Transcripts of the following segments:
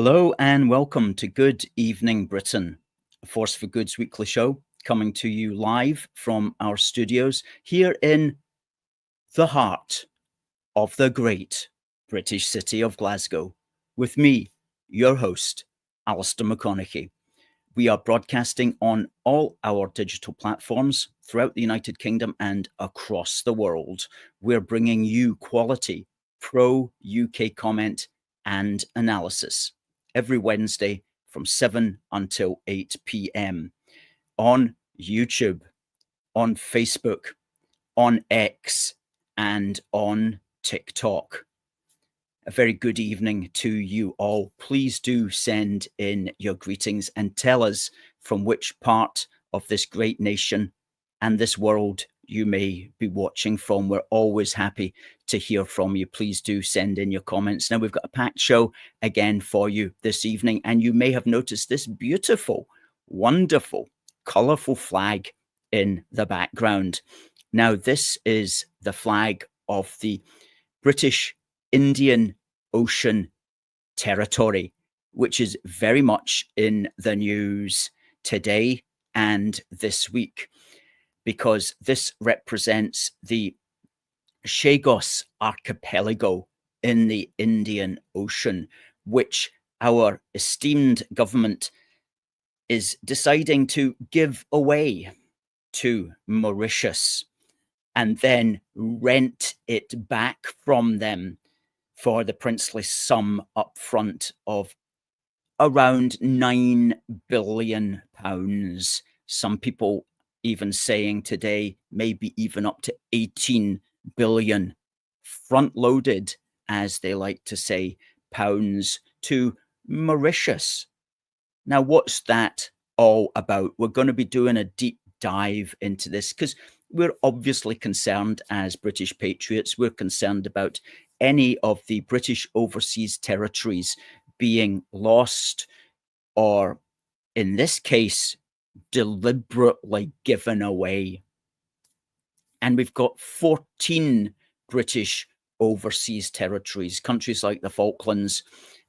Hello and welcome to Good Evening Britain, a Force for Good's weekly show coming to you live from our studios here in the heart of the great British city of Glasgow, with me, your host, Alistair McConnachie. We are broadcasting on all our digital platforms throughout the United Kingdom and across the world. We're bringing you quality, pro-UK comment and analysis every Wednesday from 7 until 8 p.m. on YouTube, on Facebook, on X, and on TikTok. A very good evening to you all. Please do send in your greetings and tell us from which part of this great nation and this world you may be watching from. We're always happy to hear from you. Please do send in your comments. Now, we've got a packed show again for you this evening, and you may have noticed this beautiful, wonderful, colourful flag in the background. Now, this is the flag of the British Indian Ocean Territory, which is very much in the news today and this week, because this represents the Chagos Archipelago in the Indian Ocean, which our esteemed government is deciding to give away to Mauritius and then rent it back from them for the princely sum up front of around £9 billion. Some people even saying today maybe even up to 18 billion, front-loaded, as they like to say, pounds to Mauritius. Now, what's that all about? We're going to be doing a deep dive into this because we're obviously concerned as British patriots. We're concerned about any of the British overseas territories being lost, or in this case, deliberately given away. And we've got 14 British overseas territories, countries like the Falklands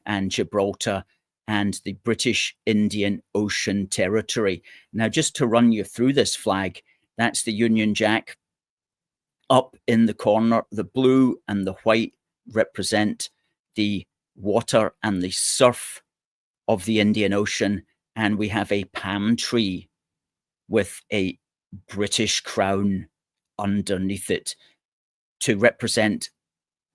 and Gibraltar and the British Indian Ocean Territory. Now, just to run you through this flag, that's the Union Jack. Up in the corner, the blue and the white represent the water and the surf of the Indian Ocean. And we have a palm tree with a British crown underneath it to represent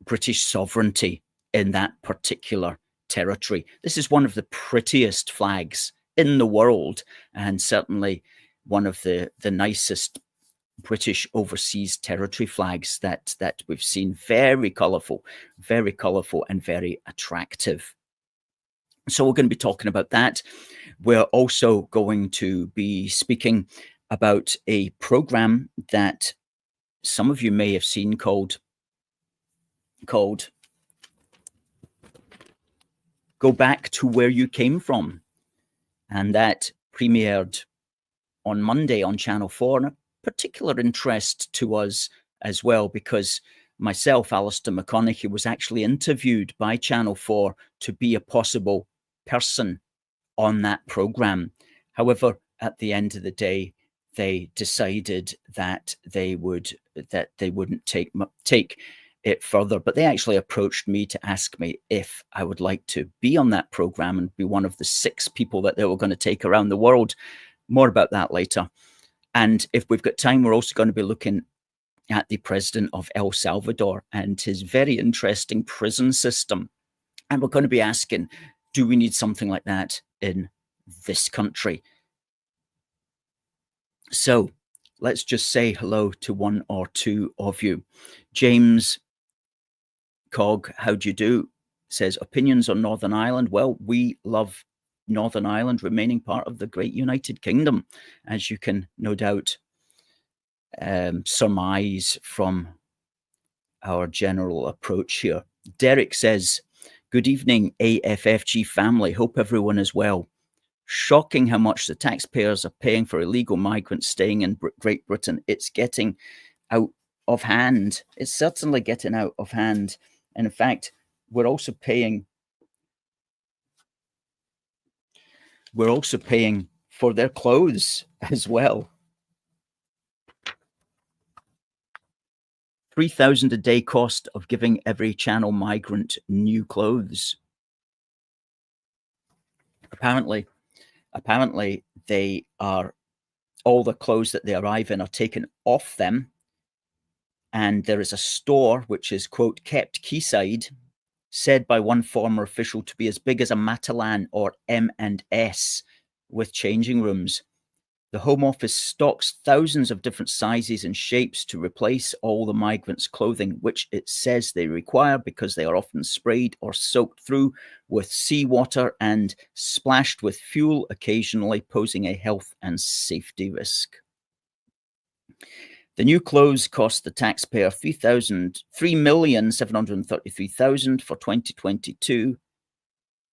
British sovereignty in that particular territory. This is one of the prettiest flags in the world, and certainly one of the nicest British overseas territory flags that we've seen. Very colourful and very attractive. So we're going to be talking about that. We're also going to be speaking about a program that some of you may have seen called Go Back to Where You Came From. And that premiered on Monday on Channel 4, and a particular interest to us as well, because myself, Alistair McConnachie, was actually interviewed by Channel 4 to be a possible person on that program. However, at the end of the day, they decided that they wouldn't take it further, but they actually approached me to ask me if I would like to be on that program and be one of the 6 people that they were going to take around the world. More about that later. And if we've got time, we're also going to be looking at the president of El Salvador and his very interesting prison system. And we're going to be asking, do we need something like that in this country? So let's just say hello to one or two of you. James Cog, how do you do? Says, opinions on Northern Ireland. Well, we love Northern Ireland remaining part of the great United Kingdom, as you can no doubt surmise from our general approach here. Derek says, good evening, AFFG family. Hope everyone is well. Shocking how much the taxpayers are paying for illegal migrants staying in Great Britain. It's getting out of hand. It's certainly getting out of hand. And in fact, we're also paying we're also paying for their clothes as well. 3,000 a day cost of giving every Channel migrant new clothes. Apparently they are, all the clothes that they arrive in are taken off them, and there is a store which is, quote, kept quayside, said by one former official to be as big as a Matalan or M&S with changing rooms. The Home Office stocks thousands of different sizes and shapes to replace all the migrants' clothing, which it says they require because they are often sprayed or soaked through with seawater and splashed with fuel, occasionally posing a health and safety risk. The new clothes cost the taxpayer $3,733,000 for 2022,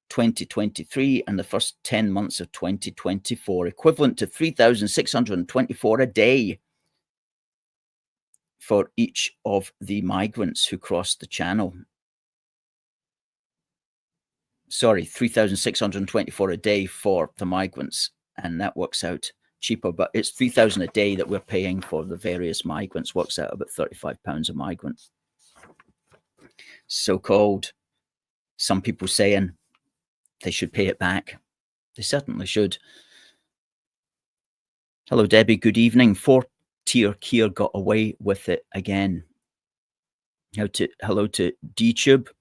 2023, and the first 10 months of 2024, equivalent to $3,624 a day for each of the migrants who crossed the Channel. Sorry, $3,624 a day for the migrants, and that works out cheaper, but it's $3,000 a day that we're paying for the various migrants, works out about £35 a migrant. So-called, some people saying they should pay it back. They certainly should. Hello, Debbie. Good evening. Four-tier Keir got away with it again. Hello to D-Tube,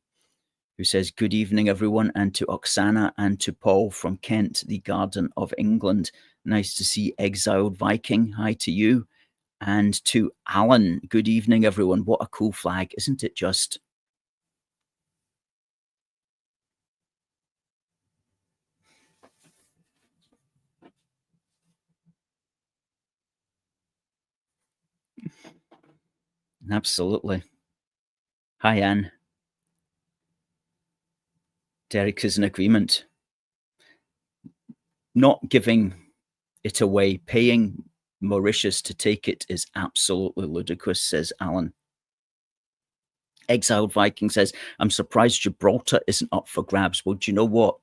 who says, good evening, everyone, and to Oksana and to Paul from Kent, the Garden of England. Nice to see Exiled Viking. Hi to you. And to Alan. Good evening, everyone. What a cool flag, isn't it just? Absolutely. Hi, Anne. Derek is in agreement. Not giving it away, paying Mauritius to take it is absolutely ludicrous, says Alan. Exiled Viking says, I'm surprised Gibraltar isn't up for grabs. Well, do you know what?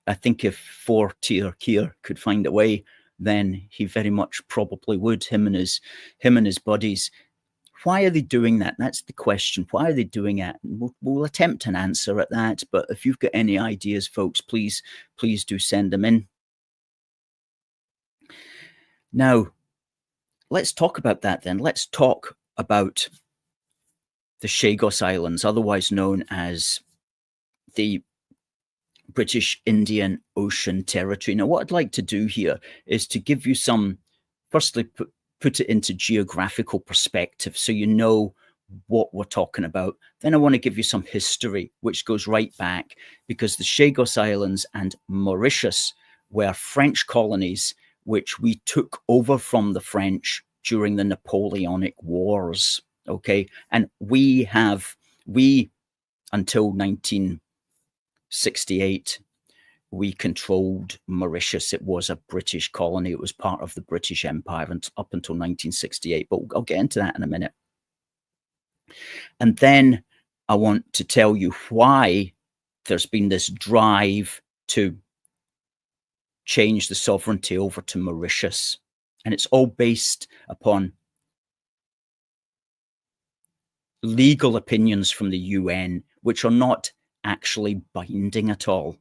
I think if four-tier Keir could find a way, then he very much probably would, him and his buddies. Why are they doing that? That's the question. Why are they doing that? We'll attempt an answer at that, but if you've got any ideas, folks, please do send them in. Now, let's talk about that then. Let's talk about the Chagos Islands, otherwise known as the British Indian Ocean Territory. Now, what I'd like to do here is to give you some, firstly, put it into geographical perspective so you know what we're talking about. Then I want to give you some history, which goes right back, because the Chagos Islands and Mauritius were French colonies, which we took over from the French during the Napoleonic Wars. Okay. And we until 1968, we controlled Mauritius. It was a British colony. It was part of the British Empire up until 1968. But I'll get into that in a minute. And then I want to tell you why there's been this drive to change the sovereignty over to Mauritius. And it's all based upon legal opinions from the UN, which are not actually binding at all.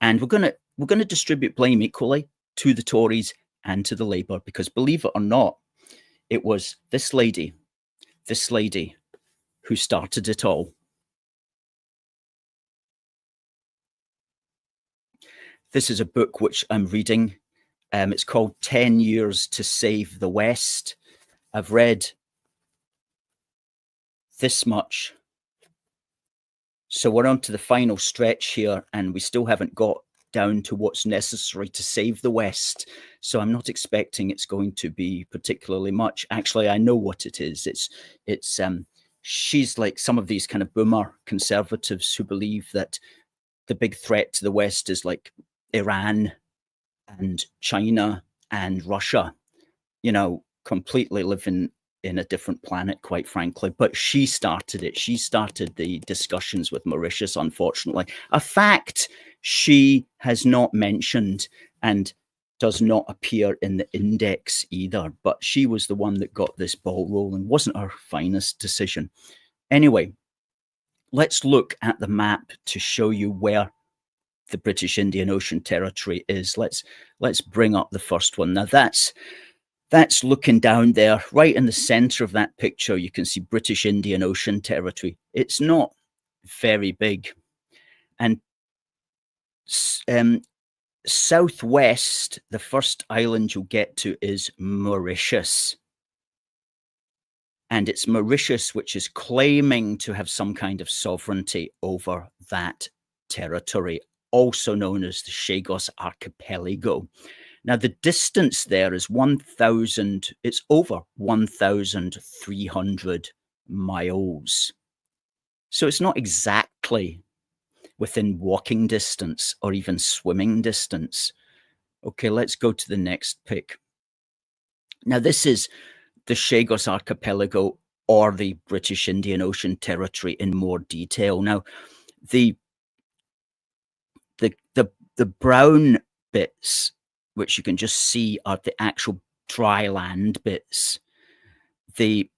And we're going to distribute blame equally to the Tories and to the Labour, because believe it or not, it was this lady who started it all. This is a book which I'm reading. It's called 10 Years to Save the West. I've read this much. So we're on to the final stretch here, and we still haven't got down to what's necessary to save the West. So I'm not expecting it's going to be particularly much. Actually, I know what it is. She's like some of these kind of boomer conservatives who believe that the big threat to the West is like Iran and China and Russia, completely living in a different planet, quite frankly. But she started it. She started the discussions with Mauritius, unfortunately. A fact she has not mentioned and does not appear in the index either, but she was the one that got this ball rolling. Wasn't her finest decision. Anyway, let's look at the map to show you where the British Indian Ocean Territory is. Let's bring up the first one. Now that's looking down there, right in the center of that picture. You can see British Indian Ocean Territory. It's not very big. And southwest, the first island you'll get to is Mauritius. And it's Mauritius which is claiming to have some kind of sovereignty over that territory, also known as the Chagos Archipelago. Now, the distance there is it's over 1,300 miles. So it's not exactly within walking distance or even swimming distance. Okay, let's go to the next pic. Now, this is the Chagos Archipelago, or the British Indian Ocean Territory, in more detail. Now, the brown bits, which you can just see, are the actual dry land bits. The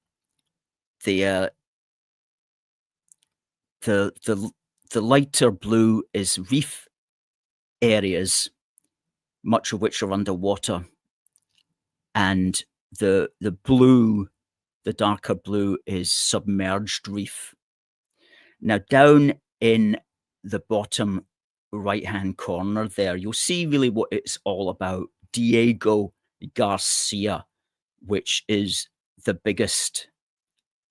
lighter blue is reef areas, much of which are underwater, and the darker blue is submerged reef. Now, down in the bottom right-hand corner there, you'll see really what it's all about. Diego Garcia, which is the biggest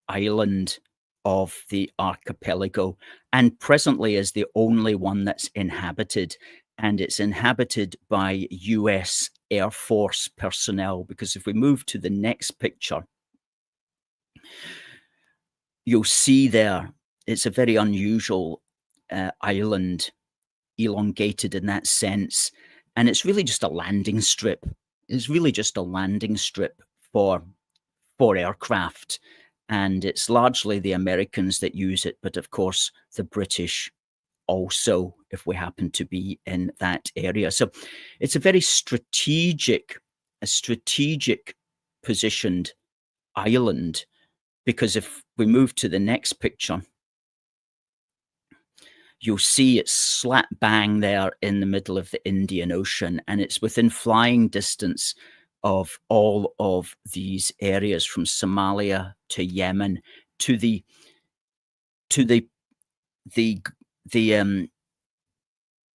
island of the archipelago, and presently is the only one that's inhabited, and it's inhabited by US Air Force personnel. Because if we move to the next picture, you'll see there it's a very unusual island, elongated in that sense, and it's really just a landing strip. It's really just a landing strip for aircraft, and it's largely the Americans that use it, but of course the British also, if we happen to be in that area. So it's a very strategic positioned island, because if we move to the next picture, you'll see it's slap bang there in the middle of the Indian Ocean, and it's within flying distance of all of these areas, from Somalia to Yemen to the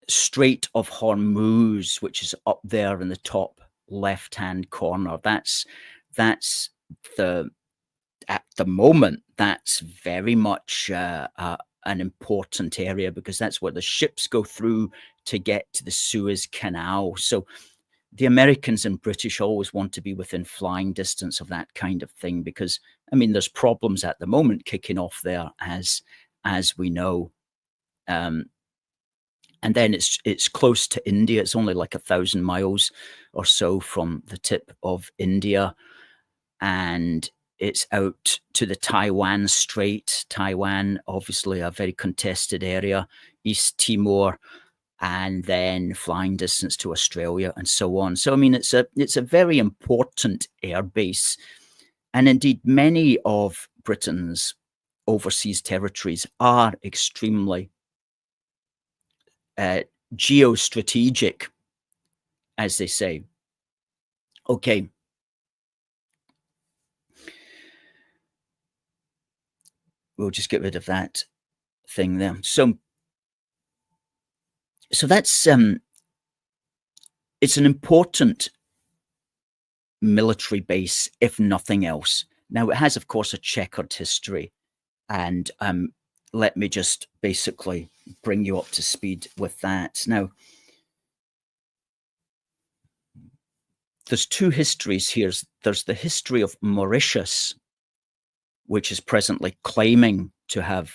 Strait of Hormuz, which is up there in the top left-hand corner. That's at the moment, that's very much an important area, because that's where the ships go through to get to the Suez Canal. So the Americans and British always want to be within flying distance of that kind of thing, because, I mean, there's problems at the moment kicking off there, as we know. And then it's close to India. It's only like 1,000 miles or so from the tip of India, and it's out to the Taiwan Strait. Taiwan, obviously a very contested area, East Timor, and then flying distance to Australia and so on. So, I mean, it's a very important air base. And indeed, many of Britain's overseas territories are extremely geostrategic, as they say. Okay. We'll just get rid of that thing there. So that's it's an important military base, if nothing else. Now, it has, of course, a checkered history, and let me just basically bring you up to speed with that. Now, there's two histories here. There's the history of Mauritius, which is presently claiming to have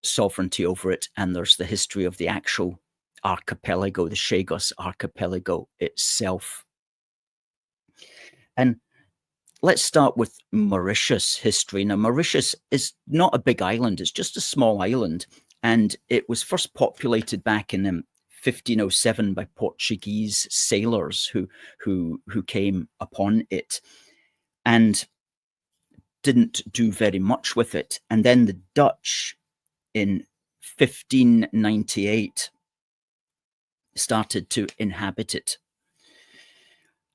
sovereignty over it, and there's the history of the actual archipelago, the Chagos Archipelago itself. And let's start with Mauritius history. Now, Mauritius is not a big island. It's just a small island, and it was first populated back in 1507 by Portuguese sailors who came upon it and didn't do very much with it. And then the Dutch in 1598 started to inhabit it.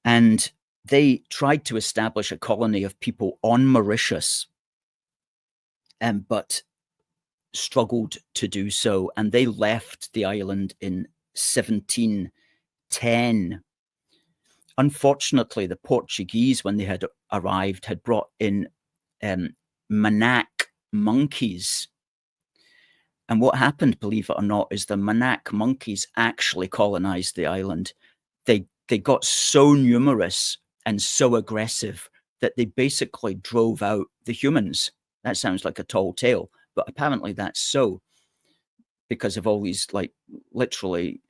And they tried to establish a colony of people on Mauritius, but struggled to do so. And they left the island in 1710. Unfortunately, the Portuguese, when they had arrived, had brought in Manak monkeys. And what happened, believe it or not, is the Manak monkeys actually colonized the island. They got so numerous and so aggressive that they basically drove out the humans. That sounds like a tall tale, but apparently that's so, because of all these like literally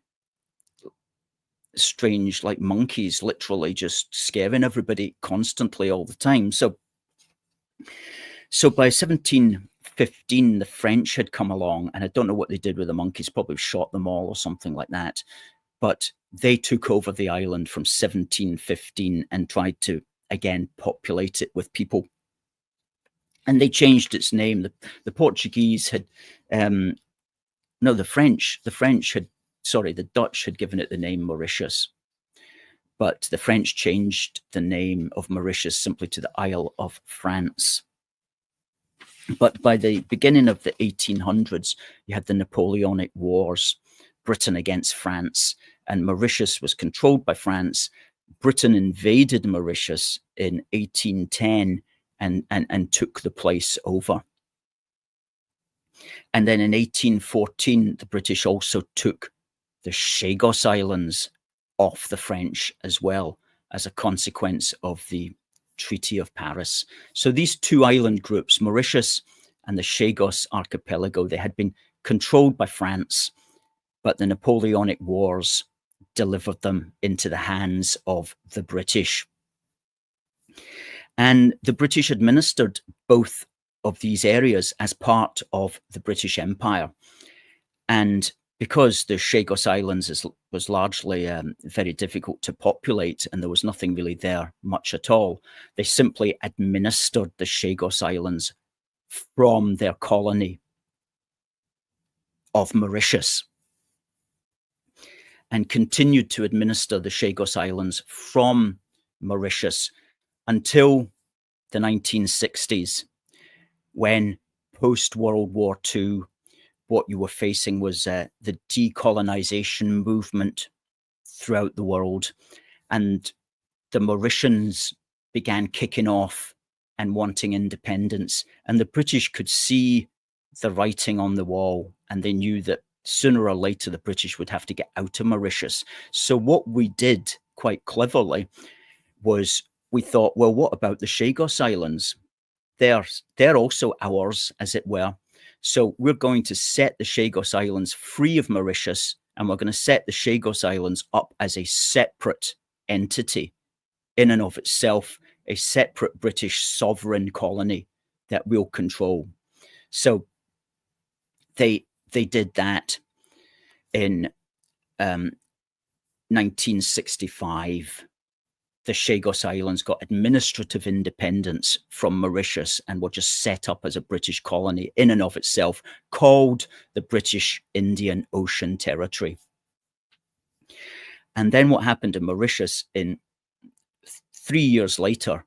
strange like monkeys literally just scaring everybody constantly all the time. So by 1715 the French had come along, and I don't know what they did with the monkeys, probably shot them all or something like that, but they took over the island from 1715 and tried to again populate it with people. And they changed its name. The Portuguese had the Dutch had given it the name Mauritius, but the French changed the name of Mauritius simply to the Isle of France. But by the beginning of the 1800s, you had the Napoleonic Wars, Britain against France, and Mauritius was controlled by France. Britain invaded Mauritius in 1810 and took the place over. And then in 1814, the British also took the Chagos Islands off the French as well, as a consequence of the Treaty of Paris. So these two island groups, Mauritius and the Chagos Archipelago, they had been controlled by France, but the Napoleonic Wars delivered them into the hands of the British. And the British administered both of these areas as part of the British Empire. And because the Chagos Islands was largely very difficult to populate, and there was nothing really there much at all, they simply administered the Chagos Islands from their colony of Mauritius, and continued to administer the Chagos Islands from Mauritius until the 1960s, when post-World War II, what you were facing was the decolonization movement throughout the world, and the Mauritians began kicking off and wanting independence, and the British could see the writing on the wall, and they knew that sooner or later the British would have to get out of Mauritius. So what we did quite cleverly was we thought, well, what about the Chagos Islands? They're also ours, as it were. So we're going to set the Chagos Islands free of Mauritius, and we're going to set the Chagos Islands up as a separate entity in and of itself, a separate British sovereign colony that we'll control. So they did that in 1965. The Chagos Islands got administrative independence from Mauritius and were just set up as a British colony in and of itself, called the British Indian Ocean Territory. And then what happened in Mauritius in 3 years later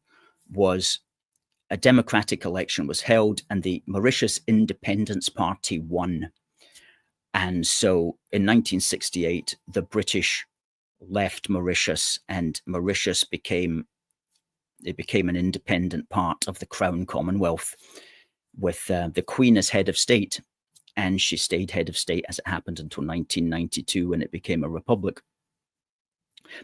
was a democratic election was held, and the Mauritius Independence Party won. And so in 1968, the British left Mauritius, and Mauritius became an independent part of the Crown Commonwealth, with the Queen as head of state, and she stayed head of state, as it happened, until 1992, when it became a republic.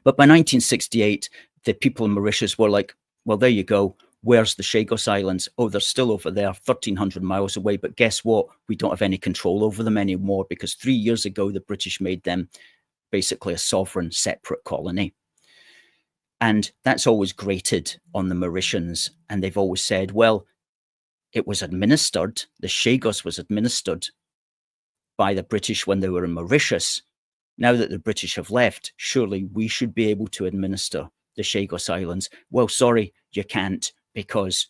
But by 1968, the people in Mauritius were like, well, there you go. Where's the Chagos Islands? Oh, they're still over there, 1,300 miles away. But guess what? We don't have any control over them anymore, because 3 years ago, the British made them basically a sovereign, separate colony. And that's always grated on the Mauritians. And they've always said, well, it was administered, the Chagos was administered by the British when they were in Mauritius, Now that the British have left, surely we should be able to administer the Chagos Islands. Well, sorry, you can't, because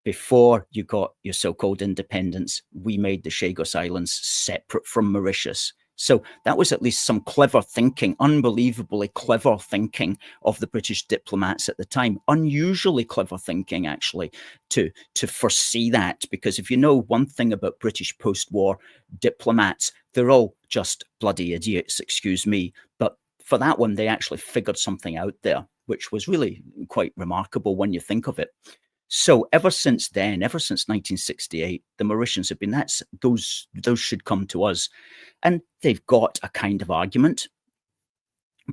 before you got your so-called independence, we made the Chagos Islands separate from Mauritius. So that was at least some clever thinking, unbelievably clever thinking of the British diplomats at the time. Unusually clever thinking, actually, to foresee that. Because if you know one thing about British post-war diplomats, they're all just bloody idiots, excuse me. But for that one, they actually figured something out there, which was really quite remarkable when you think of it. So ever since then, ever since 1968, the Mauritians have been, those should come to us. And they've got a kind of argument.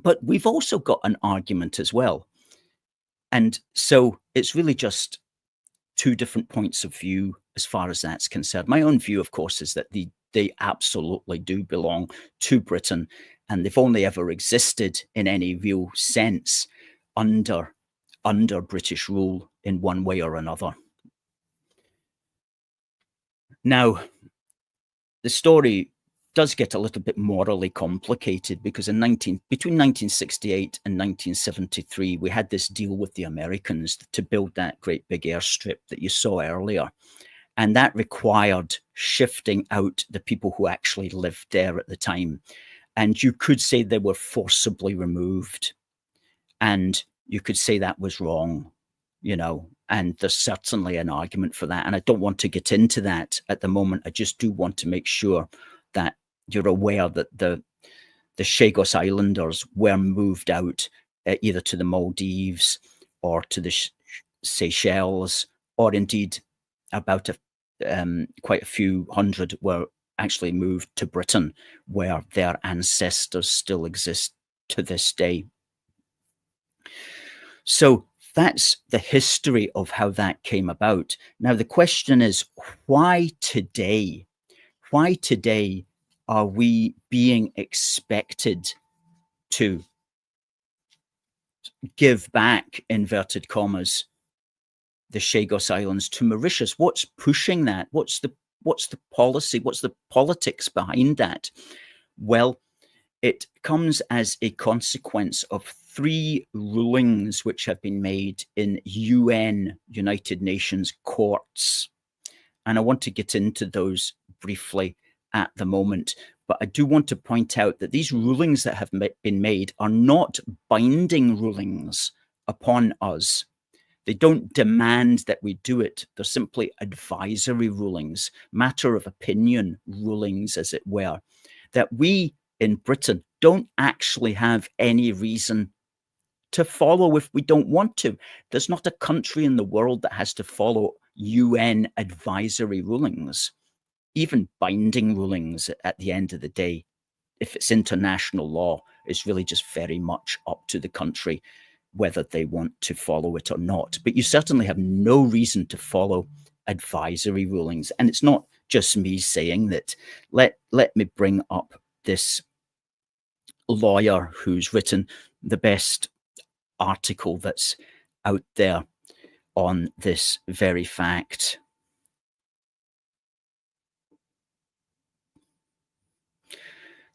But we've also got an argument as well. And so it's really just two different points of view as far as that's concerned. My own view, of course, is that they absolutely do belong to Britain, and they've only ever existed in any real sense under British rule in one way or another. Now, the story does get a little bit morally complicated, because between 1968 and 1973, we had this deal with the Americans to build that great big airstrip that you saw earlier. And that required shifting out the people who actually lived there at the time. And you could say they were forcibly removed. And you could say that was wrong, and there's certainly an argument for that. And I don't want to get into that at the moment. I just do want to make sure that you're aware that the Chagos Islanders were moved out either to the Maldives or to the Seychelles, or indeed about quite a few hundred were actually moved to Britain, where their ancestors still exist to this day. So that's the history of how that came about. Now, the question is, why today? Why today are we being expected to give back, inverted commas, the Chagos Islands to Mauritius? What's pushing that? What's the policy? What's the politics behind that? Well, it comes as a consequence of 3 rulings which have been made in UN, United Nations courts. And I want to get into those briefly at the moment. But I do want to point out that these rulings that have been made are not binding rulings upon us. They don't demand that we do it. They're simply advisory rulings, matter of opinion rulings, as it were, that we in Britain don't actually have any reason to follow if we don't want to. There's not a country in the world that has to follow UN advisory rulings, even binding rulings at the end of the day. If it's international law, it's really just very much up to the country whether they want to follow it or not. But you certainly have no reason to follow advisory rulings. And it's not just me saying that. Let me bring up this lawyer who's written the best article that's out there on this very fact.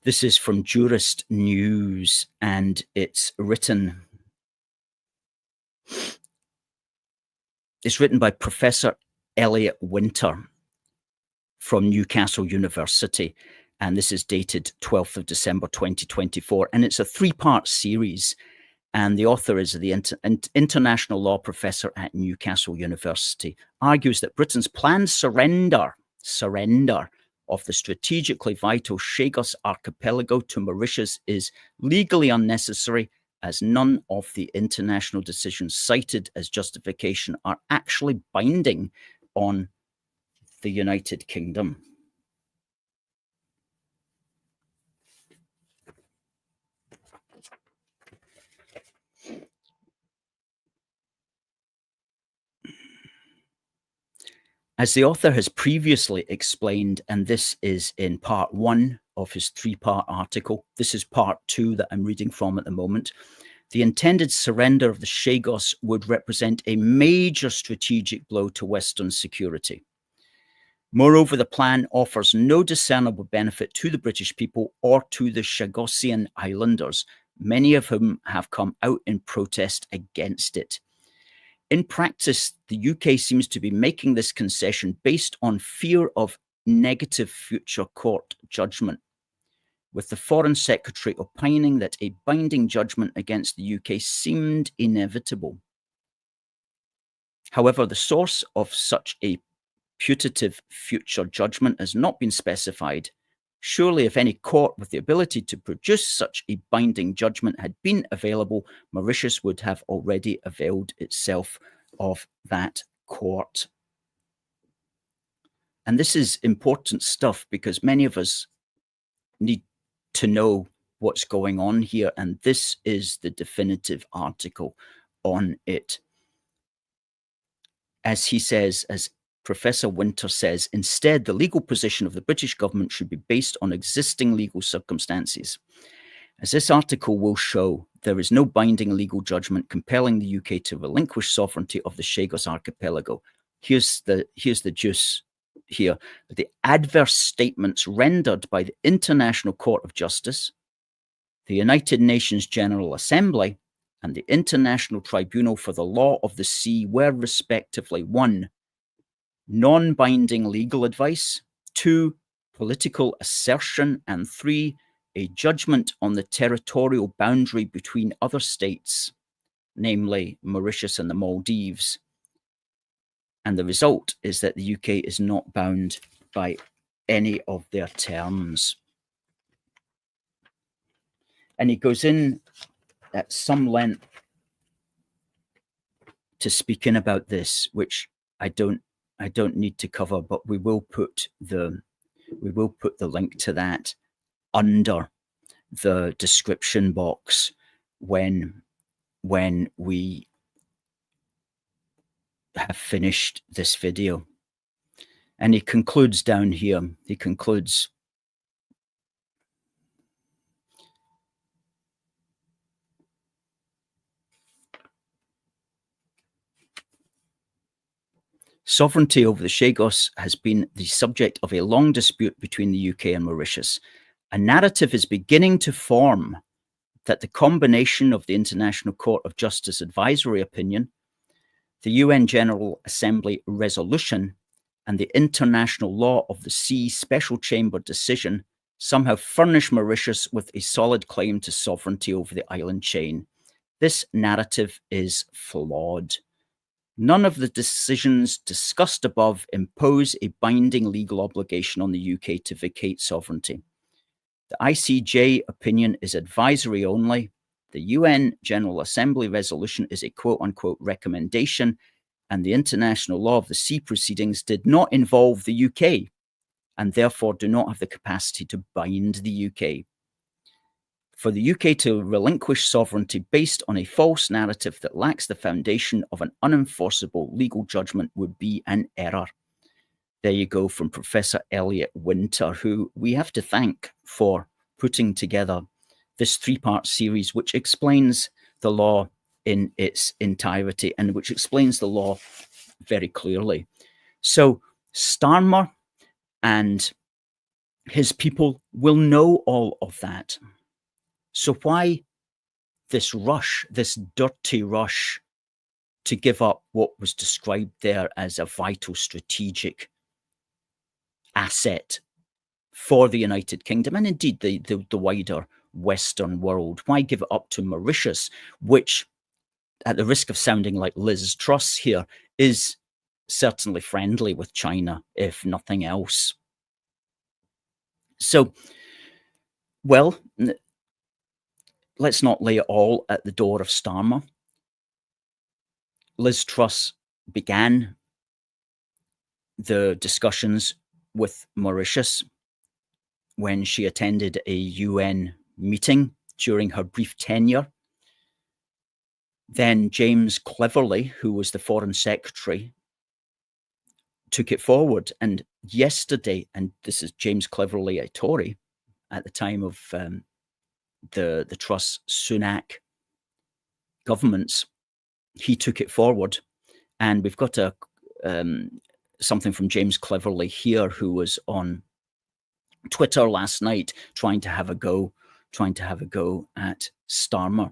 This is from Jurist News, and it's written by Professor Elliot Winter from Newcastle University, and this is dated 12th of December 2024, and it's a 3-part series. And the author is the international law professor at Newcastle University, argues that Britain's planned surrender of the strategically vital Chagos Archipelago to Mauritius is legally unnecessary, as none of the international decisions cited as justification are actually binding on the United Kingdom. As the author has previously explained, and this is in part 1 of his 3-part article, this is part 2 that I'm reading from at the moment, the intended surrender of the Chagos would represent a major strategic blow to Western security. Moreover, the plan offers no discernible benefit to the British people or to the Chagosian Islanders, many of whom have come out in protest against it. In practice, the UK seems to be making this concession based on fear of negative future court judgment, with the Foreign Secretary opining that a binding judgment against the UK seemed inevitable. However, the source of such a putative future judgment has not been specified. Surely, if any court with the ability to produce such a binding judgment had been available, Mauritius would have already availed itself of that court. And this is important stuff because many of us need to know what's going on here, and this is the definitive article on it. As he says, as Professor Winter says, instead, the legal position of the British government should be based on existing legal circumstances. As this article will show, there is no binding legal judgment compelling the UK to relinquish sovereignty of the Chagos Archipelago. Here's the juice here. The adverse statements rendered by the International Court of Justice, the United Nations General Assembly, and the International Tribunal for the Law of the Sea were respectively 1. Non-binding legal advice, 2. Political assertion, and 3. A judgment on the territorial boundary between other states, namely Mauritius and the Maldives. And the result is that the UK is not bound by any of their terms. And he goes in at some length to speak in about this, which I don't need to cover, but we will put the link to that under the description box when we have finished this video. And he concludes down here. He concludes, sovereignty over the Chagos has been the subject of a long dispute between the UK and Mauritius. A narrative is beginning to form that the combination of the International Court of Justice advisory opinion, the UN General Assembly resolution, and the International Law of the Sea Special Chamber decision somehow furnish Mauritius with a solid claim to sovereignty over the island chain. This narrative is flawed. None of the decisions discussed above impose a binding legal obligation on the UK to vacate sovereignty. The ICJ opinion is advisory only. The UN General Assembly resolution is a quote-unquote recommendation, and the International Law of the Sea proceedings did not involve the UK, and therefore do not have the capacity to bind the UK. For the UK to relinquish sovereignty based on a false narrative that lacks the foundation of an unenforceable legal judgment would be an error. There you go, from Professor Elliot Winter, who we have to thank for putting together this 3-part series, which explains the law in its entirety and which explains the law very clearly. So Starmer and his people will know all of that. So why this rush, this dirty rush to give up what was described there as a vital strategic asset for the United Kingdom and indeed the wider Western world? Why give it up to Mauritius, which, at the risk of sounding like Liz Truss here, is certainly friendly with China, if nothing else? So, well, let's not lay it all at the door of Starmer. Liz Truss began the discussions with Mauritius when she attended a UN meeting during her brief tenure. Then James Cleverly, who was the Foreign Secretary, took it forward. And yesterday, and this is James Cleverly, a Tory at the time of the Truss-Sunak governments, he took it forward. And we've got a something from James Cleverly here, who was on Twitter last night trying to have a go at Starmer.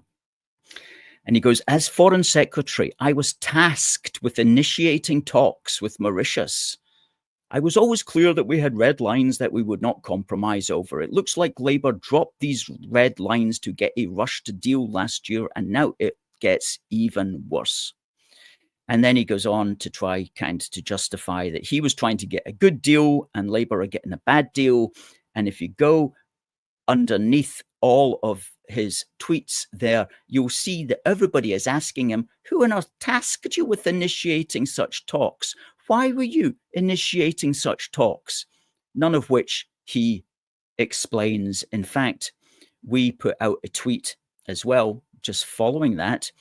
And he goes, as Foreign Secretary, I was tasked with initiating talks with Mauritius. I was always clear that we had red lines that we would not compromise over. It looks like Labour dropped these red lines to get a rushed deal last year, and now it gets even worse. And then he goes on to try to justify that he was trying to get a good deal and Labour are getting a bad deal. And if you go underneath all of his tweets there, you'll see that everybody is asking him, who on earth tasked you with initiating such talks? Why were you initiating such talks? None of which he explains. In fact, we put out a tweet as well, just following that.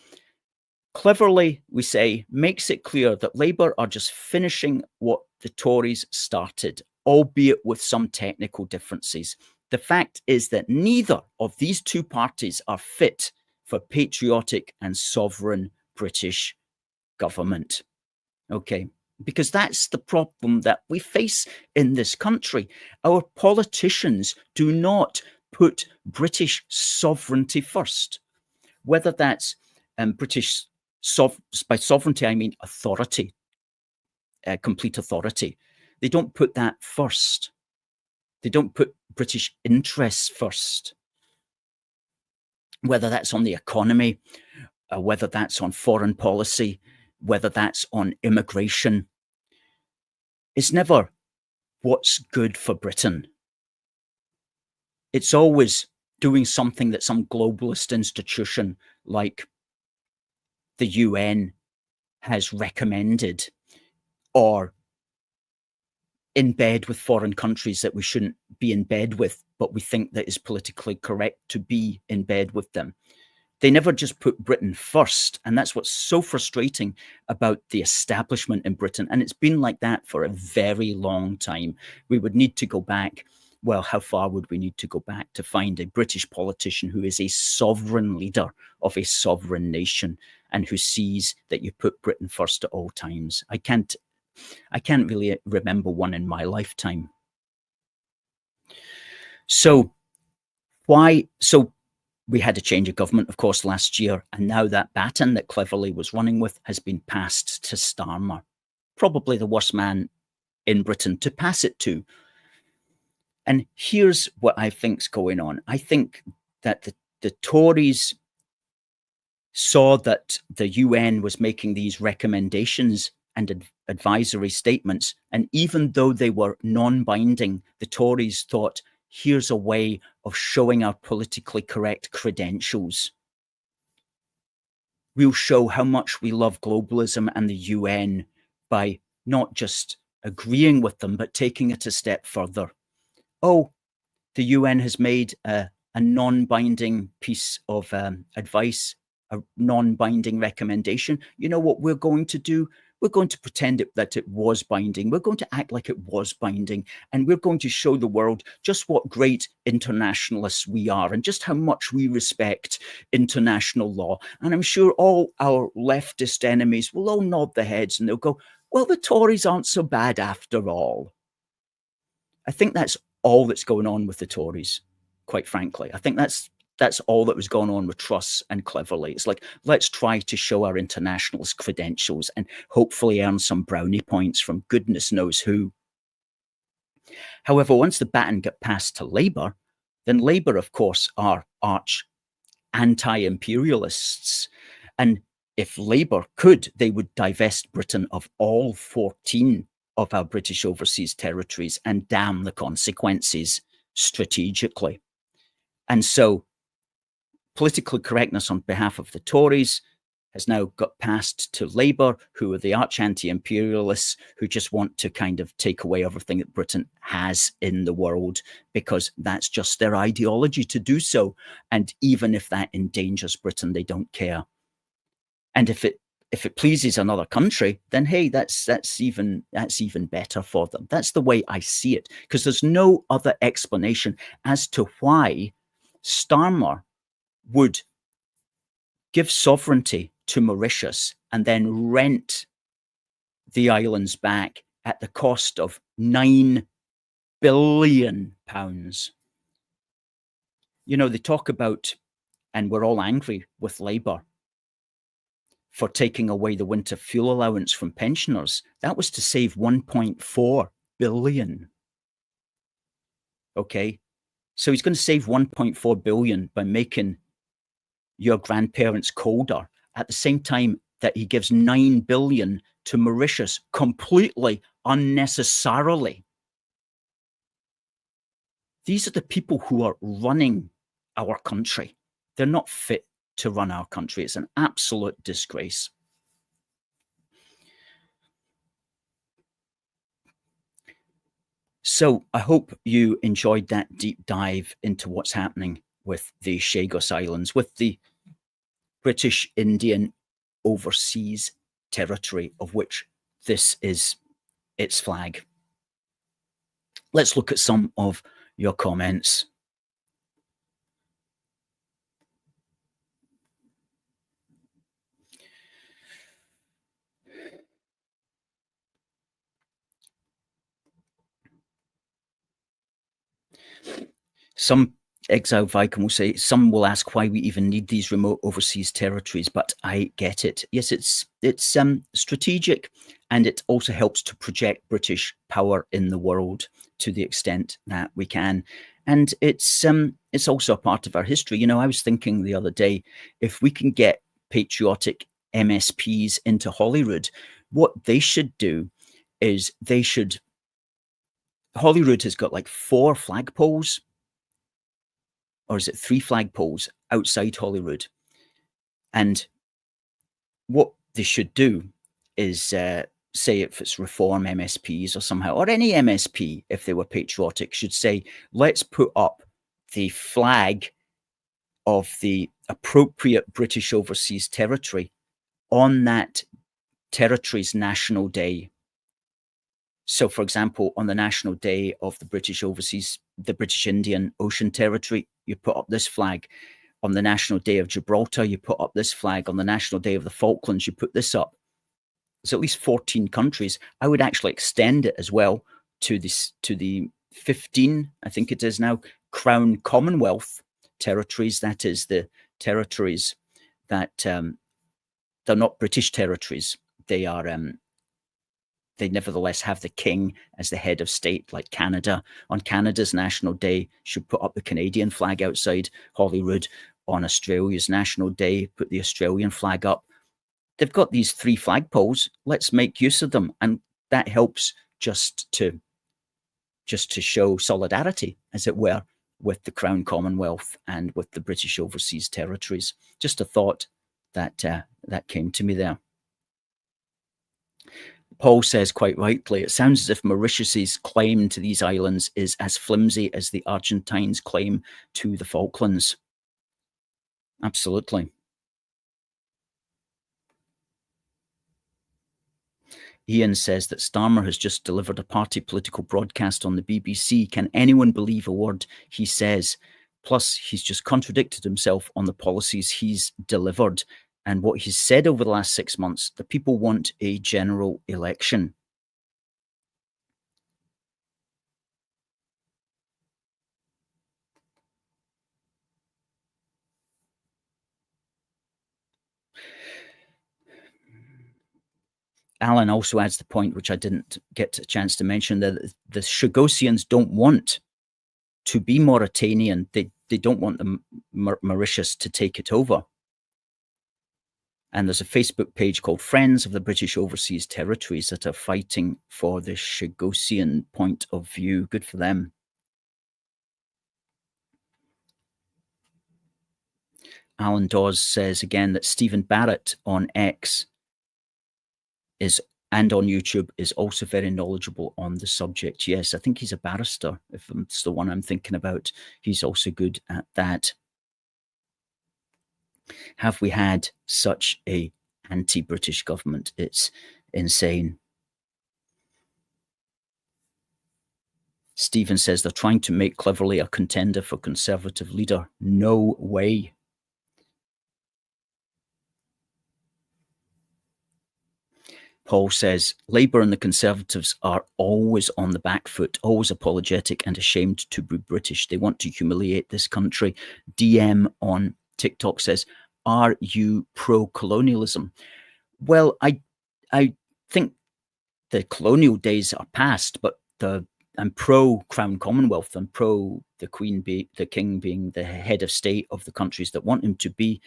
Cleverly, we say, makes it clear that Labour are just finishing what the Tories started, albeit with some technical differences. The fact is that neither of these two parties are fit for patriotic and sovereign British government. Okay, because that's the problem that we face in this country. Our politicians do not put British sovereignty first, whether that's British by sovereignty, I mean authority, complete authority. They don't put that first. They don't put British interests first, whether that's on the economy, whether that's on foreign policy, whether that's on immigration. It's never what's good for Britain. It's always doing something that some globalist institution like the UN has recommended, or in bed with foreign countries that we shouldn't be in bed with, but we think that is politically correct to be in bed with them. They never just put Britain first. And that's what's so frustrating about the establishment in Britain. And it's been like that for a very long time. We would need to go back. Well, how far would we need to go back to find a British politician who is a sovereign leader of a sovereign nation and who sees that you put Britain first at all times? I can't really remember one in my lifetime. So we had a change of government, of course, last year, and now that baton that Cleverly was running with has been passed to Starmer, probably the worst man in Britain to pass it to. And here's what I think's going on. I think that the Tories saw that the UN was making these recommendations and advisory statements, and even though they were non-binding, the Tories thought, here's a way of showing our politically correct credentials. We'll show how much we love globalism and the UN by not just agreeing with them, but taking it a step further. Oh, the UN has made a non-binding piece of advice, a non-binding recommendation. You know what we're going to do? We're going to pretend that it was binding. We're going to act like it was binding. And we're going to show the world just what great internationalists we are and just how much we respect international law. And I'm sure all our leftist enemies will all nod their heads and they'll go, well, the Tories aren't so bad after all. I think that's all that's going on with the Tories, quite frankly. I think that's all that was going on with Truss and Cleverly. It's like, let's try to show our internationalist credentials and hopefully earn some brownie points from goodness knows who. However, once the baton got passed to Labour, then Labour, of course, are arch anti-imperialists. And if Labour could, they would divest Britain of all 14 of our British overseas territories and damn the consequences strategically. And so political correctness on behalf of the Tories has now got passed to Labour, who are the arch anti-imperialists who just want to kind of take away everything that Britain has in the world because that's just their ideology to do so. And even if that endangers Britain, they don't care. And if it pleases another country, then hey, that's even better for them. That's the way I see it, because there's no other explanation as to why Starmer would give sovereignty to Mauritius and then rent the islands back at the cost of £9 billion. You know, they talk about, and we're all angry with Labour for taking away the winter fuel allowance from pensioners. That was to save 1.4 billion. Okay, so he's going to save 1.4 billion by making your grandparents colder at the same time that he gives 9 billion to Mauritius completely unnecessarily. These are the people who are running our country. They're not fit to run our country. It's an absolute disgrace. So I hope you enjoyed that deep dive into what's happening with the Chagos Islands, with the British Indian overseas territory, of which this is its flag. Let's look at some of your comments. Some Exile Viking will say, some will ask why we even need these remote overseas territories, but I get it. Yes, it's strategic, and it also helps to project British power in the world to the extent that we can. And it's also a part of our history. You know, I was thinking the other day, if we can get patriotic MSPs into Holyrood, what they should do is Holyrood has got like 4 flagpoles, or is it 3 flagpoles outside Holyrood? And what they should do is say, if it's Reform MSPs or somehow, or any MSP, if they were patriotic, should say, let's put up the flag of the appropriate British overseas territory on that territory's national day. So, for example, on the national day of the British Indian Ocean Territory, you put up this flag. On the national day of Gibraltar, you put up this flag. On the national day of the Falklands, you put this up. There's at least 14 countries. I would actually extend it as well to the 15, I think it is now, Crown Commonwealth territories. That is the territories that they're not British territories. They are. They nevertheless have the king as the head of state, like Canada. On Canada's National Day, should put up the Canadian flag outside Holyrood. On Australia's National Day, put the Australian flag up. They've got these 3 flagpoles. Let's make use of them. And that helps just to show solidarity, as it were, with the Crown Commonwealth and with the British overseas territories. Just a thought that came to me there. Paul says quite rightly, it sounds as if Mauritius's claim to these islands is as flimsy as the Argentines' claim to the Falklands. Absolutely. Ian says that Starmer has just delivered a party political broadcast on the BBC. Can anyone believe a word he says? Plus, he's just contradicted himself on the policies he's delivered. And what he's said over the last 6 months, the people want a general election. Alan also adds the point, which I didn't get a chance to mention, that the Chagosians don't want to be Mauritanian. They don't want the Mauritius to take it over. And there's a Facebook page called Friends of the British Overseas Territories that are fighting for the Chagosian point of view. Good for them. Alan Dawes says again that Stephen Barrett on X and on YouTube is also very knowledgeable on the subject. Yes, I think he's a barrister, if it's the one I'm thinking about. He's also good at that. Have we had such a anti-British government? It's insane. Stephen says they're trying to make Cleverly a contender for Conservative leader. No way. Paul says, Labour and the Conservatives are always on the back foot, always apologetic and ashamed to be British. They want to humiliate this country. DM on TikTok says, are you pro-colonialism? Well, I think the colonial days are past, but I'm pro Crown Commonwealth. I'm pro the King being the head of state of the countries that want him to be.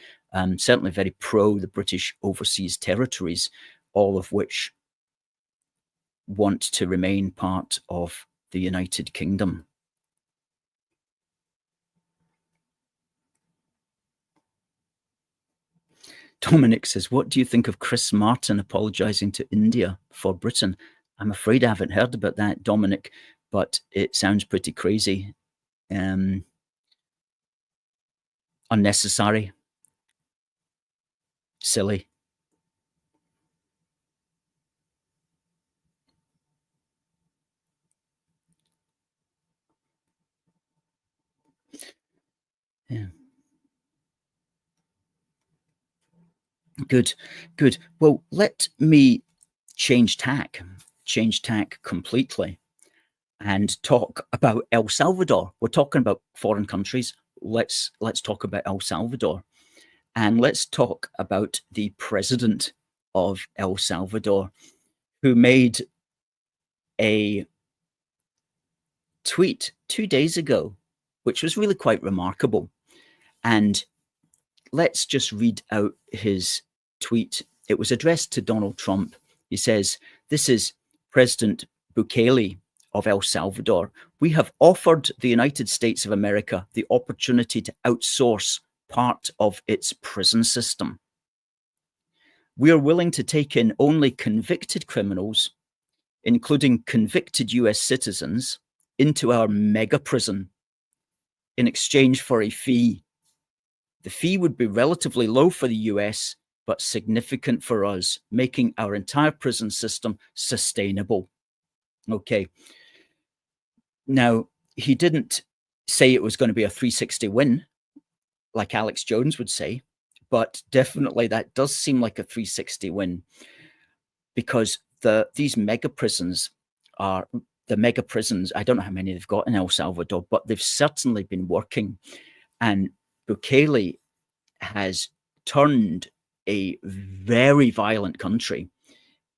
Certainly very pro the British overseas territories, all of which want to remain part of the United Kingdom. Dominic says, what do you think of Chris Martin apologising to India for Britain? I'm afraid I haven't heard about that, Dominic, but it sounds pretty crazy. Unnecessary. Silly. Yeah. Good. Well, let me change tack completely and talk about El Salvador. We're talking about foreign countries. Let's talk about El Salvador, and let's talk about the president of El Salvador, who made a tweet 2 days ago, which was really quite remarkable. And let's just read out his tweet. It was addressed to Donald Trump. He says, this is President Bukele of El Salvador. We have offered the United States of America the opportunity to outsource part of its prison system. We are willing to take in only convicted criminals, including convicted US citizens, into our mega prison in exchange for a fee. The fee would be relatively low for the US, but significant for us, making our entire prison system sustainable. Okay. Now, he didn't say it was going to be a 360 win, like Alex Jones would say, but definitely that does seem like a 360 win, because these mega prisons are the mega prisons. I don't know how many they've got in El Salvador, but they've certainly been working. And Bukele has turned a very violent country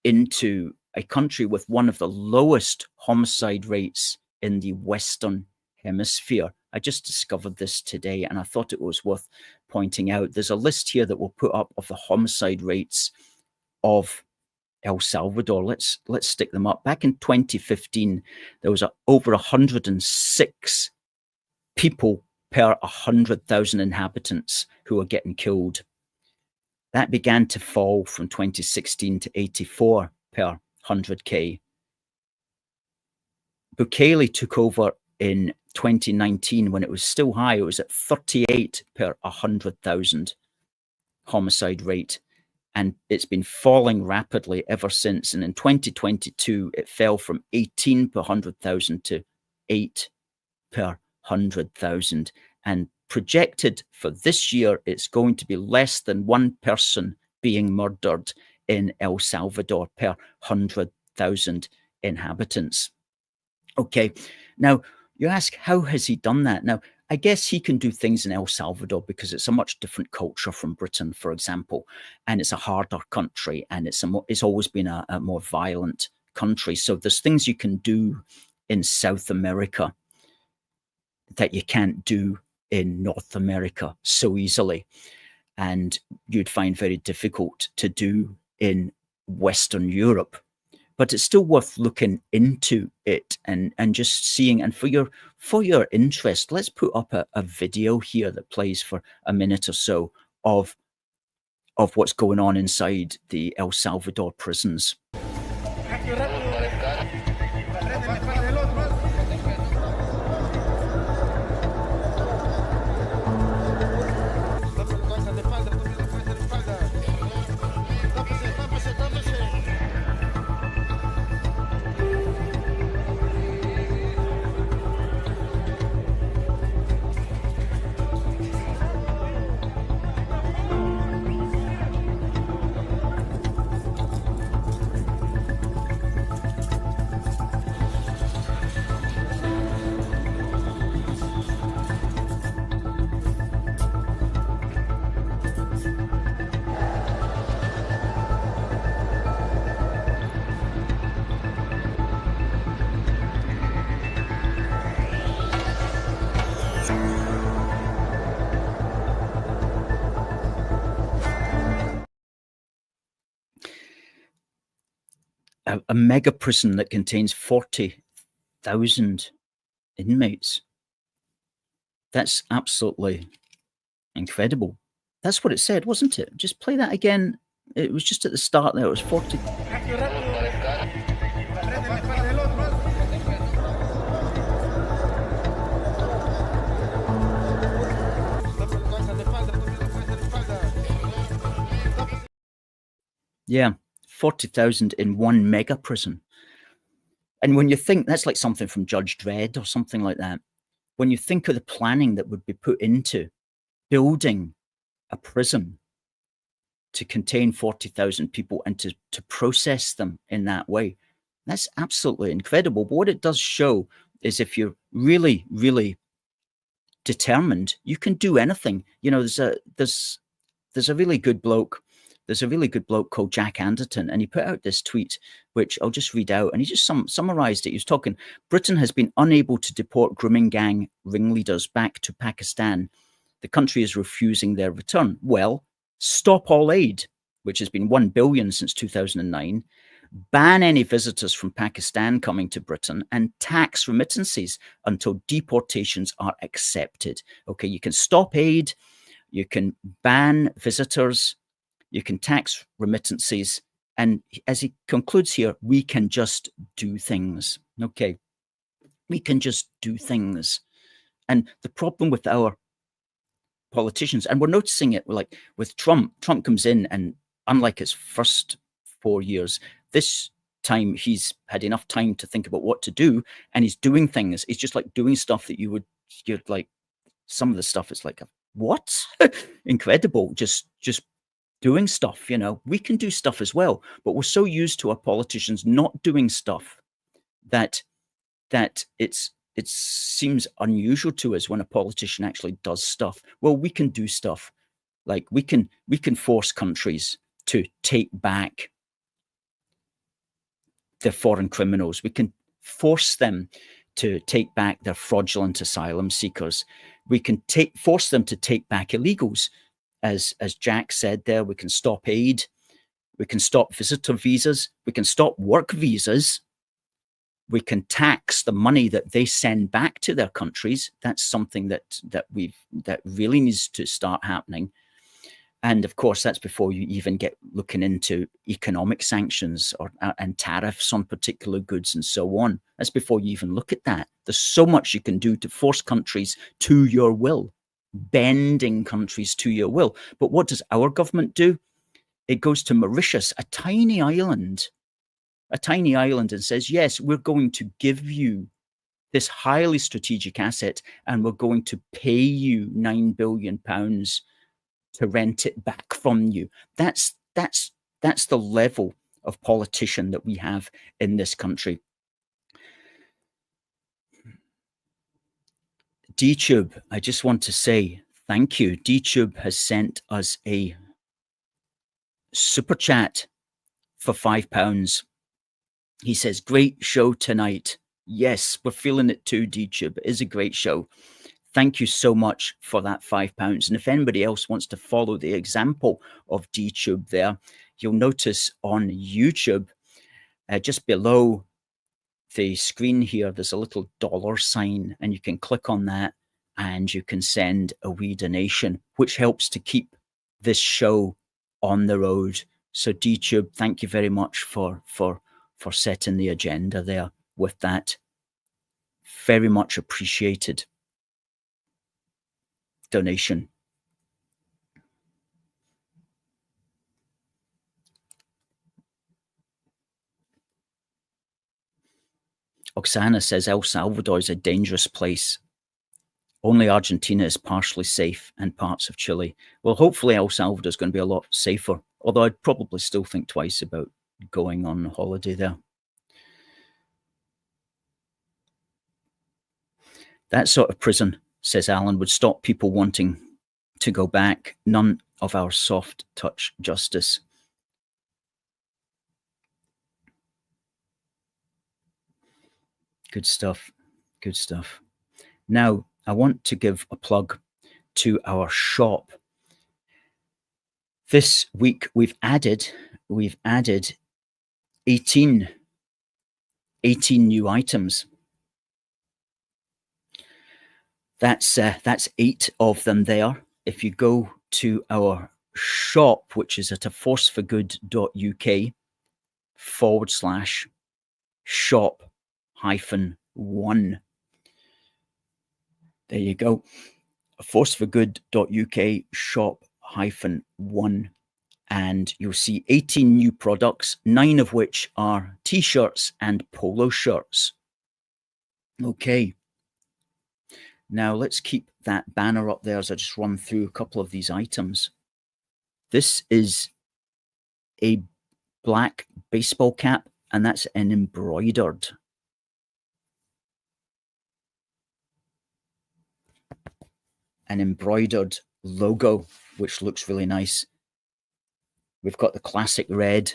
into a country with one of the lowest homicide rates in the Western Hemisphere. I just discovered this today, and I thought it was worth pointing out. There's a list here that we'll put up of the homicide rates of El Salvador. Let's stick them up. Back in 2015, there was over 106 people per 100,000 inhabitants who were getting killed. That began to fall from 2016 to 84 per 100K. Bukele took over in 2019 when it was still high. It was at 38 per 100,000 homicide rate. And it's been falling rapidly ever since. And in 2022, it fell from 18 per 100,000 to 8 per 100,000. And projected for this year, it's going to be less than one person being murdered in El Salvador per 100,000 inhabitants. Okay, now you ask, how has he done that? Now, I guess he can do things in El Salvador because it's a much different culture from Britain, for example, and it's a harder country, and it's always been a more violent country. So there's things you can do in South America that you can't do in North America so easily, and you'd find very difficult to do in Western Europe. But it's still worth looking into it and just seeing. And for your interest, let's put up a video here that plays for a minute or so of what's going on inside the El Salvador prisons. a mega prison that contains 40,000 inmates. That's absolutely incredible. That's what it said, wasn't it? Just play that again. It was just at the start there. It was 40. Yeah, 40,000 in one mega prison. And when you think that's like something from Judge Dredd or something like that, when you think of the planning that would be put into building a prison to contain 40,000 people and to process them in that way, that's absolutely incredible. But what it does show is if you're really, really determined, you can do anything. You know, there's a really good bloke. There's a really good bloke called Jack Anderton, and he put out this tweet, which I'll just read out. And he just summarized it. He was talking, Britain has been unable to deport grooming gang ringleaders back to Pakistan. The country is refusing their return. Well, stop all aid, which has been 1 billion since 2009, ban any visitors from Pakistan coming to Britain, and tax remittances until deportations are accepted. Okay, you can stop aid, you can ban visitors, you can tax remittances, and as he concludes here, we can just do things. Okay, we can just do things. And the problem with our politicians, and we're noticing it like with Trump comes in, and unlike his first 4 years, this time he's had enough time to think about what to do, and he's doing things. It's just like doing stuff that you'd like, some of the stuff is like, what? Incredible. Just doing stuff, you know. We can do stuff as well, but we're so used to our politicians not doing stuff that it seems unusual to us when a politician actually does stuff. Well, we can do stuff. Like we can force countries to take back their foreign criminals. We can force them to take back their fraudulent asylum seekers. We can force them to take back illegals. As Jack said there, we can stop aid. We can stop visitor visas. We can stop work visas. We can tax the money that they send back to their countries. That's something that really needs to start happening. And of course, that's before you even get looking into economic sanctions and tariffs on particular goods and so on. That's before you even look at that. There's so much you can do to force countries to your will, bending countries to your will. But what does our government do? It goes to Mauritius, a tiny island, and says, yes, we're going to give you this highly strategic asset, and we're going to pay you £9 billion to rent it back from you. That's the level of politician that we have in this country. DTube, I just want to say thank you. DTube has sent us a super chat for £5. He says, great show tonight. Yes, we're feeling it too, DTube. It is a great show. Thank you so much for that £5. And if anybody else wants to follow the example of DTube there, you'll notice on YouTube, just below the screen here, there's a little $sign, and you can click on that and you can send a wee donation, which helps to keep this show on the road. So DTube, thank you very much for setting the agenda there with that. Very much appreciated donation. Oksana says El Salvador is a dangerous place. Only Argentina is partially safe and parts of Chile. Well, hopefully El Salvador is going to be a lot safer, although I'd probably still think twice about going on holiday there. That sort of prison, says Alan, would stop people wanting to go back. None of our soft touch justice. Good stuff. Good stuff. Now, I want to give a plug to our shop. This week we've added 18 new items. That's 8 of them there. If you go to our shop, which is at aforceforgood.uk/shop-1. There you go. aforceforgood.uk/shop-1. And you'll see 18 new products, 9 of which are t-shirts and polo shirts. Okay. Now let's keep that banner up there as I just run through a couple of these items. This is a black baseball cap, and that's an embroidered logo, which looks really nice. We've got the classic red,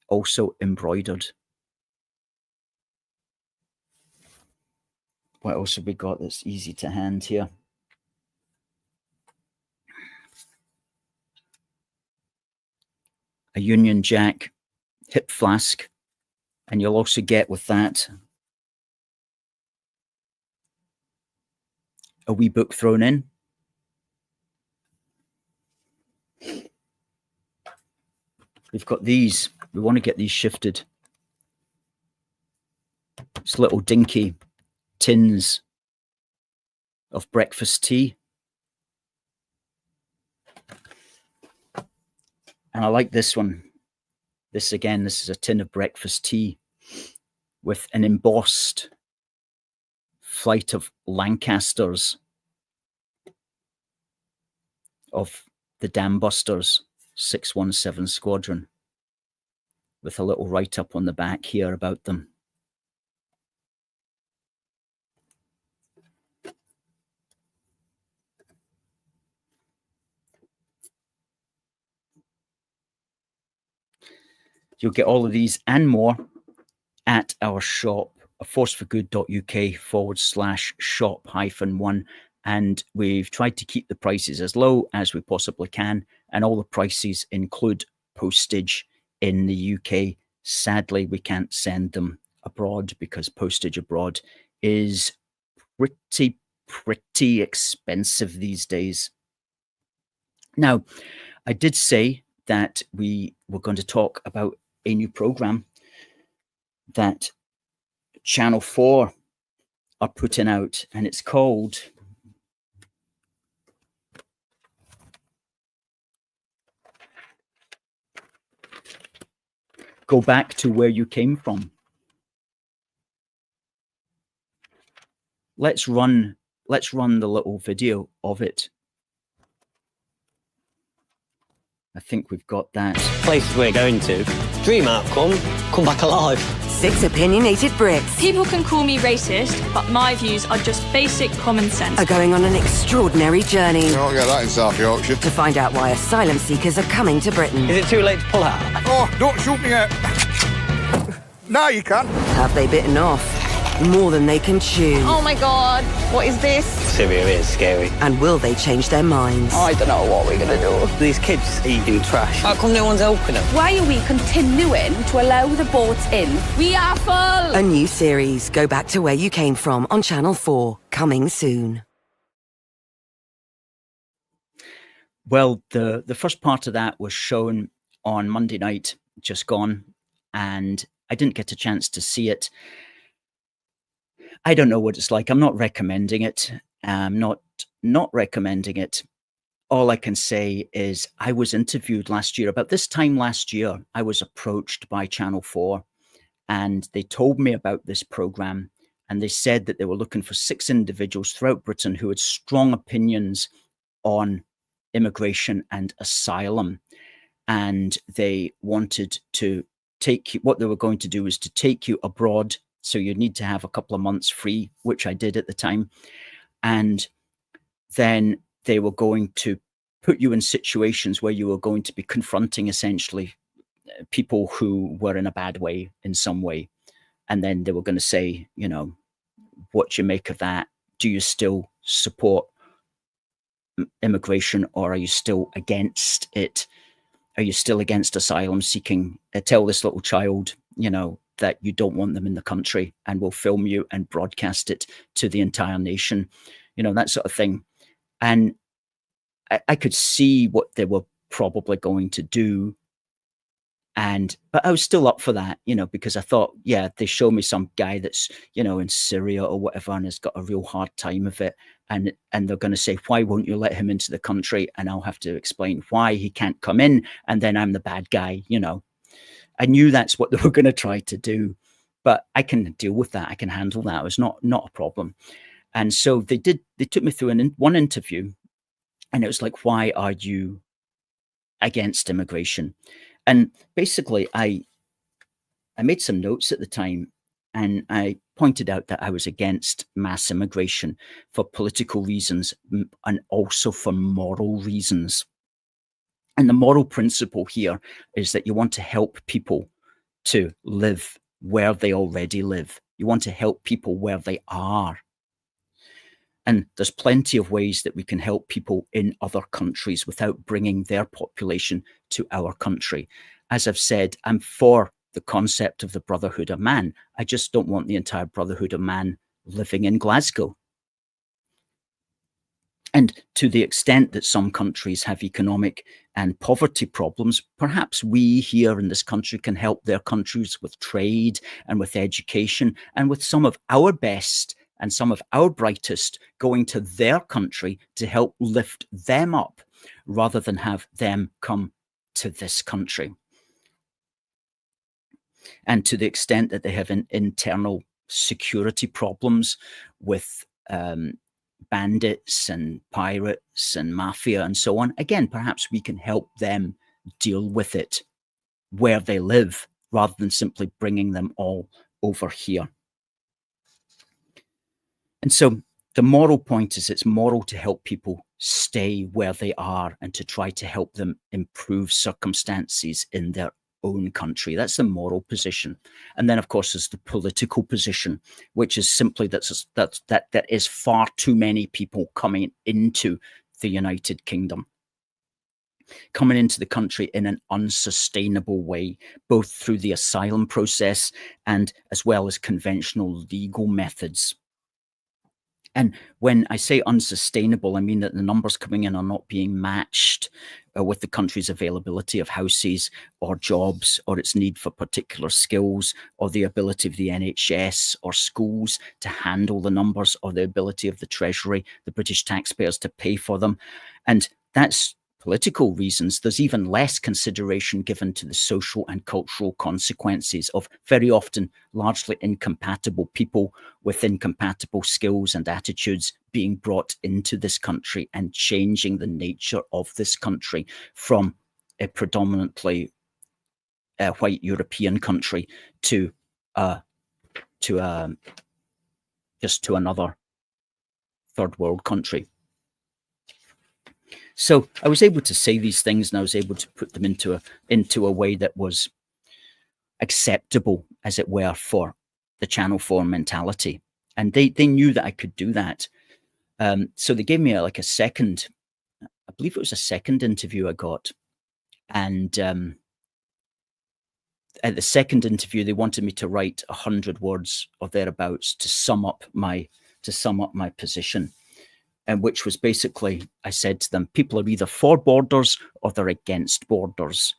also embroidered. What else have we got that's easy to hand here? A Union Jack hip flask, and you'll also get with that a wee book thrown in. We've got these. We want to get these shifted. It's little dinky tins of breakfast tea. And I like this one. This is a tin of breakfast tea with an embossed flight of Lancasters of the Dam Busters 617 Squadron, with a little write-up on the back here about them. You'll get all of these and more at our shop, aforceforgood.uk/shop-1. And we've tried to keep the prices as low as we possibly can. And all the prices include postage in the UK. Sadly, we can't send them abroad because postage abroad is pretty expensive these days. Now, I did say that we were going to talk about a new program that Channel 4 are putting out, and it's called Go Back to Where You Came From. Let's run the little video of it. I think we've got that. Places we're going to. Dream outcome, come back alive. 6 opinionated Brits People can call me racist, but my views are just basic common sense. are going on an extraordinary journey You won't get that in South Yorkshire. to find out why asylum seekers are coming to Britain. Is it too late to pull out? Oh, don't shoot me yet. Now you can. Have they bitten off more than they can chew? Oh my god, what is this? Syria is scary. And will they change their minds? I don't know what we're gonna do. These kids eating trash. How come no one's helping them? Why are we continuing to allow the boats in? We are full! A new series, Go Back to Where You Came From, on Channel 4, coming soon. Well, the first part of that was shown on Monday night, just gone, and I didn't get a chance to see it. I don't know what it's like. I'm not recommending it. I'm not recommending it. All I can say is I was interviewed last year. About this time last year, I was approached by Channel 4, and they told me about this program, and they said that they were looking for 6 individuals throughout Britain who had strong opinions on immigration and asylum. And they wanted to take you, what they were going to do is to take you abroad. So you'd need to have a couple of months free, which I did at the time. And then they were going to put you in situations where you were going to be confronting essentially people who were in a bad way in some way. And then they were going to say, you know, what do you make of that? Do you still support immigration, or are you still against it? are you still against asylum seeking? Tell this little child, that you don't want them in the country, and we'll film you and broadcast it to the entire nation, that sort of thing. And I could see what they were probably going to do. But I was still up for that, because I thought, yeah, they show me some guy that's, in Syria or whatever, and has got a real hard time of it. And they're going to say, why won't you let him into the country? And I'll have to explain why he can't come in. And then I'm the bad guy, I knew that's what they were going to try to do, but I can deal with that. I can handle that. It was not a problem. And so they took me through one interview, and it was like, why are you against immigration? And basically, I made some notes at the time, and I pointed out that I was against mass immigration for political reasons and also for moral reasons. And the moral principle here is that you want to help people to live where they already live. You want to help people where they are. And there's plenty of ways that we can help people in other countries without bringing their population to our country. As I've said, I'm for the concept of the Brotherhood of Man. I just don't want the entire Brotherhood of Man living in Glasgow. And to the extent that some countries have economic and poverty problems, perhaps we here in this country can help their countries with trade and with education, and with some of our best and some of our brightest going to their country to help lift them up, rather than have them come to this country. And to the extent that they have internal security problems with bandits and pirates and mafia and so on, again, perhaps we can help them deal with it where they live, rather than simply bringing them all over here. And so the moral point is, it's moral to help people stay where they are and to try to help them improve circumstances in their own country. That's the moral position. And then, of course, there's the political position, which is simply that there is far too many people coming into the United Kingdom, coming into the country in an unsustainable way, both through the asylum process and as well as conventional legal methods. And when I say unsustainable, I mean that the numbers coming in are not being matched with the country's availability of houses or jobs, or its need for particular skills, or the ability of the NHS or schools to handle the numbers, or the ability of the Treasury, the British taxpayers, to pay for them. And that's political reasons. There's even less consideration given to the social and cultural consequences of very often largely incompatible people with incompatible skills and attitudes being brought into this country and changing the nature of this country from a predominantly white European country to just to another third world country. So I was able to say these things, and I was able to put them into a way that was acceptable, as it were, for the Channel 4 mentality. And they knew that I could do that. So they gave me a second, I believe it was a second interview I got. And at the second interview, they wanted me to write 100 words or thereabouts to sum up my position. And which was basically, I said to them, people are either for borders or they're against borders.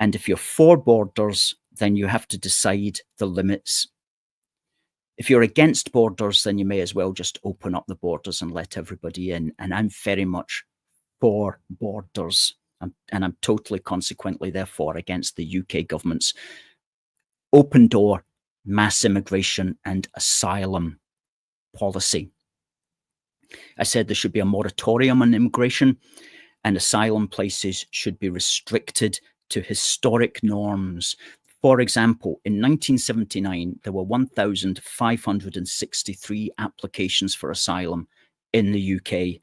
And if you're for borders, then you have to decide the limits. If you're against borders, then you may as well just open up the borders and let everybody in. And I'm very much for borders. And I'm totally consequently, therefore, against the UK government's open door, mass immigration and asylum policy. I said there should be a moratorium on immigration, and asylum places should be restricted to historic norms. For example, in 1979, there were 1,563 applications for asylum in the UK.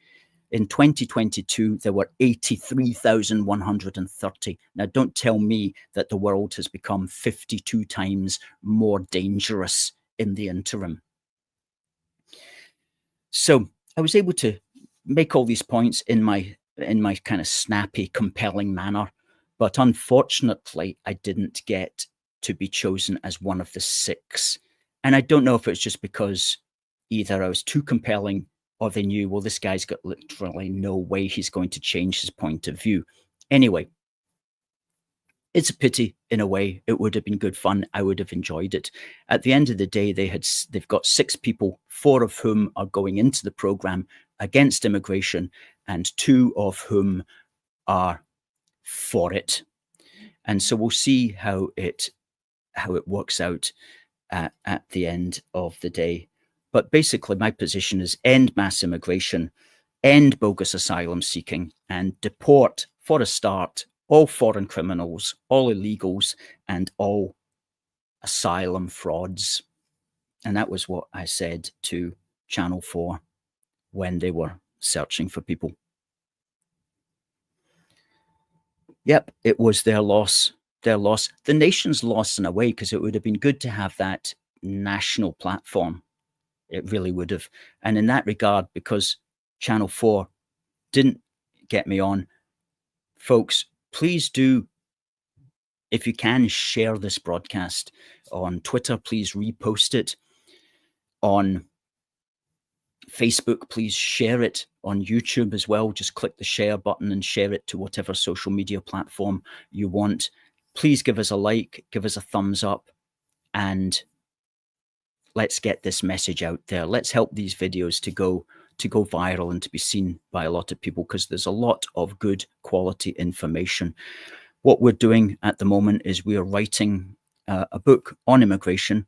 In 2022, there were 83,130. Now, don't tell me that the world has become 52 times more dangerous in the interim. So I was able to make all these points in my kind of snappy, compelling manner, But unfortunately, I didn't get to be chosen as one of the 6. And I don't know if it's just because either I was too compelling or they knew, well, this guy's got literally no way he's going to change his point of view. Anyway, it's a pity in a way. It would have been good fun. I would have enjoyed it. At the end of the day, they've got 6 people, 4 of whom are going into the program against immigration and 2 of whom are for it. And so we'll see how it works out at the end of the day. But basically, my position is end mass immigration, end bogus asylum seeking, and deport, for a start, all foreign criminals, all illegals, and all asylum frauds. And that was what I said to Channel 4 when they were searching for people. Yep, it was their loss. Their loss. The nation's loss in a way, because it would have been good to have that national platform. It really would have. And in that regard, because Channel 4 didn't get me on, folks, please do, if you can, share this broadcast on Twitter. Please repost it. On Facebook, please share it. On YouTube as well, just click the share button and share it to whatever social media platform you want. Please give us a like, give us a thumbs up, and let's get this message out there. Let's help these videos to go viral and to be seen by a lot of people, because there's a lot of good quality information. What we're doing at the moment is we are writing a book on immigration.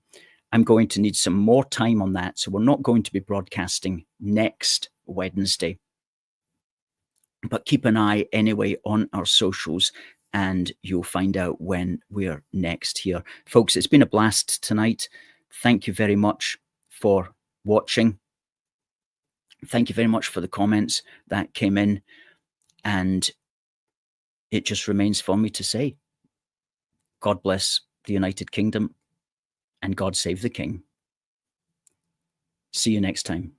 I'm going to need some more time on that, so we're not going to be broadcasting next Wednesday. But keep an eye anyway on our socials, and you'll find out when we're next here. Folks, it's been a blast tonight. Thank you very much for watching. Thank you very much for the comments that came in. And it just remains for me to say, God bless the United Kingdom and God save the King. See you next time.